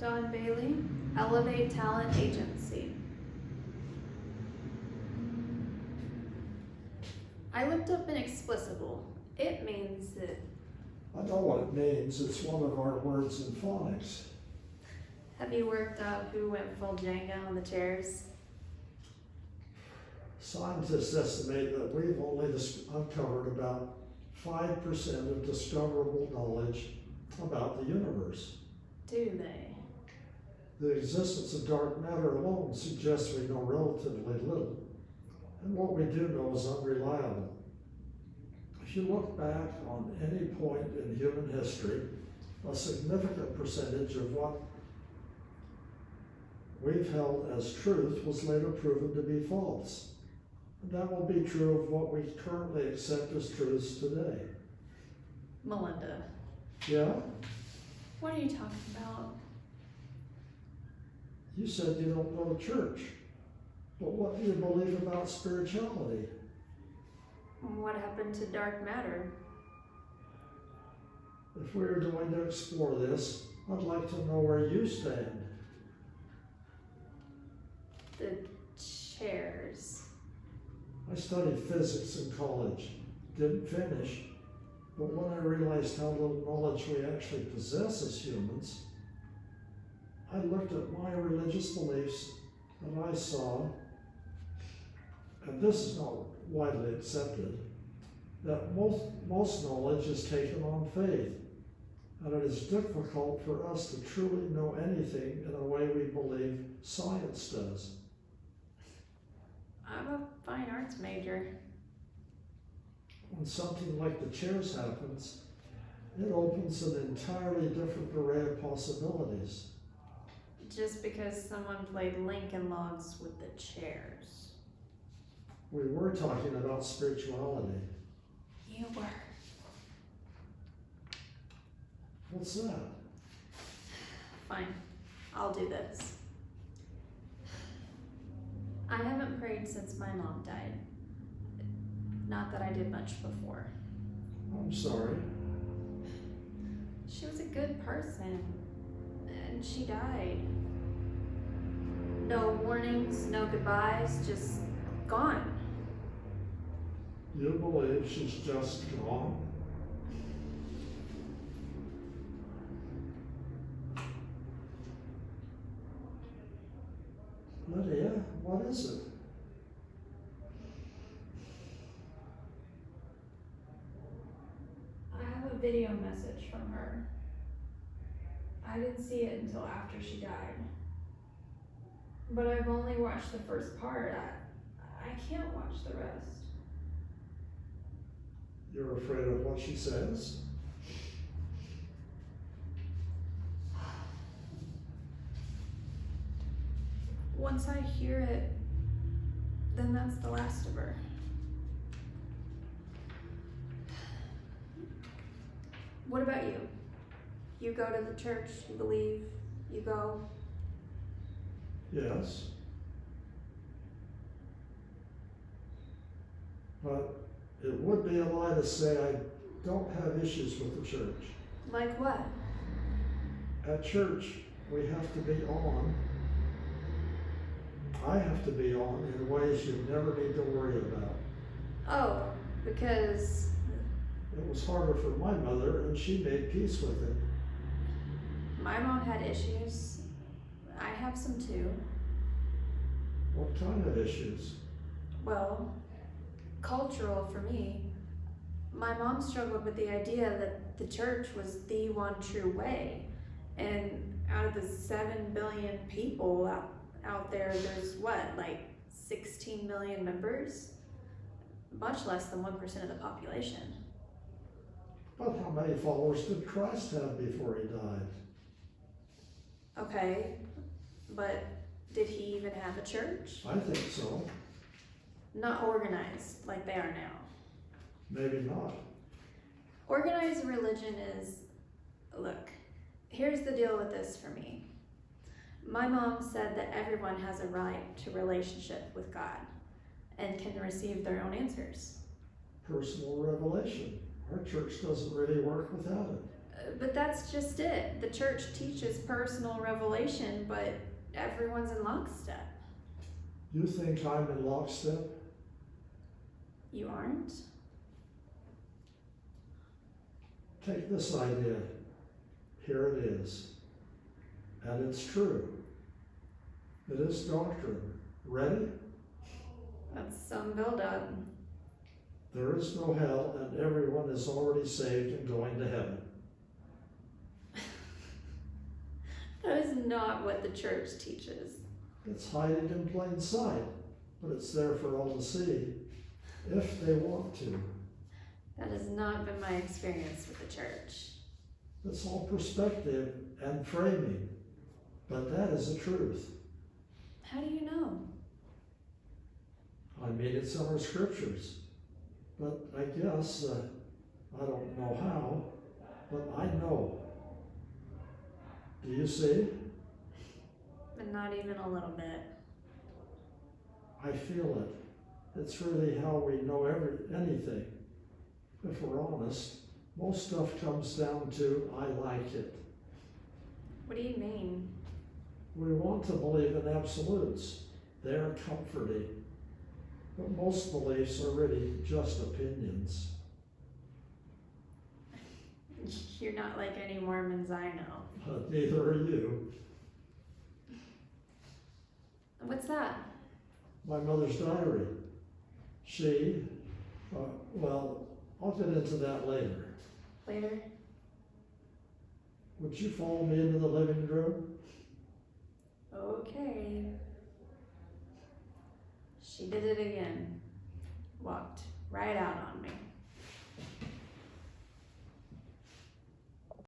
Don Bailey, Elevate Talent Agency. I looked up inexplicable. It means that. I know what it means. It's one of our words in phonics. Have you worked out who went full Jenga on the chairs? Scientists estimate that we've only uncovered about 5% of discoverable knowledge about the universe. Do they? The existence of dark matter alone suggests we know relatively little, and what we do know is unreliable. If you look back on any point in human history, a significant percentage of what we've held as truth was later proven to be false. And that will be true of what we currently accept as truths today. Melinda. Yeah? What are you talking about? You said you don't go to church. But what do you believe about spirituality? What happened to dark matter? If we were going to explore this, I'd like to know where you stand. The chairs. I studied physics in college. Didn't finish. But when I realized how little knowledge we actually possess as humans, I looked at my religious beliefs and I saw, and this is not widely accepted, that most knowledge is taken on faith, and it is difficult for us to truly know anything in a way we believe science does. I'm a fine arts major. When something like the chairs happens, it opens an entirely different array of possibilities. Just because someone played Lincoln Logs with the chairs. We were talking about spirituality. You were. What's that? Fine, I'll do this. I haven't prayed since my mom died. Not that I did much before. I'm sorry. She was a good person, and she died. No warnings, no goodbyes, just gone. You believe she's just gone? Lydia, what is it? I have a video message from her. I didn't see it until after she died. But I've only watched the first part. I can't watch the rest. You're afraid of what she says? Once I hear it, then that's the last of her. What about you? You go to the church, you believe, you go. Yes. But it would be a lie to say I don't have issues with the church. Like what? At church, we have to be on. I have to be on in ways you never need to worry about. Oh, because It was harder for my mother, and she made peace with it. my mom had issues. I have some too. What kind of issues? Well, cultural for me. My mom struggled with the idea that the church was the one true way. And out of the 7 billion people out there, there's what, like 16 million members? Much less than 1% of the population. But how many followers did Christ have before he died? Okay, but did he even have a church? I think so. Not organized like they are now. Maybe not. Organized religion is, look, here's the deal with this for me. My mom said that everyone has a right to relationship with God and can receive their own answers. Personal revelation. Our church doesn't really work without it. But that's just it. The church teaches personal revelation, but everyone's in lockstep. You think I'm in lockstep? You aren't? Take this idea. Here it is. And it's true. It is doctrine. Ready? That's some build-up. There is no hell, and everyone is already saved and going to heaven. That is not what the church teaches. It's hiding in plain sight, but it's there for all to see, if they want to. That has not been my experience with the church. It's all perspective and framing, but that is the truth. How do you know? I mean, it's in our scriptures, but I guess, I don't know how, but I know. Do you see? But not even a little bit. I feel it. It's really how we know anything. If we're honest, most stuff comes down to I like it. What do you mean? We want to believe in absolutes. They're comforting. But most beliefs are really just opinions. You're not like any Mormons I know. But neither are you. What's that? My mother's diary. She, well, I'll get into that later. Later? Would you follow me into the living room? Okay. She did it again. Walked right out on me.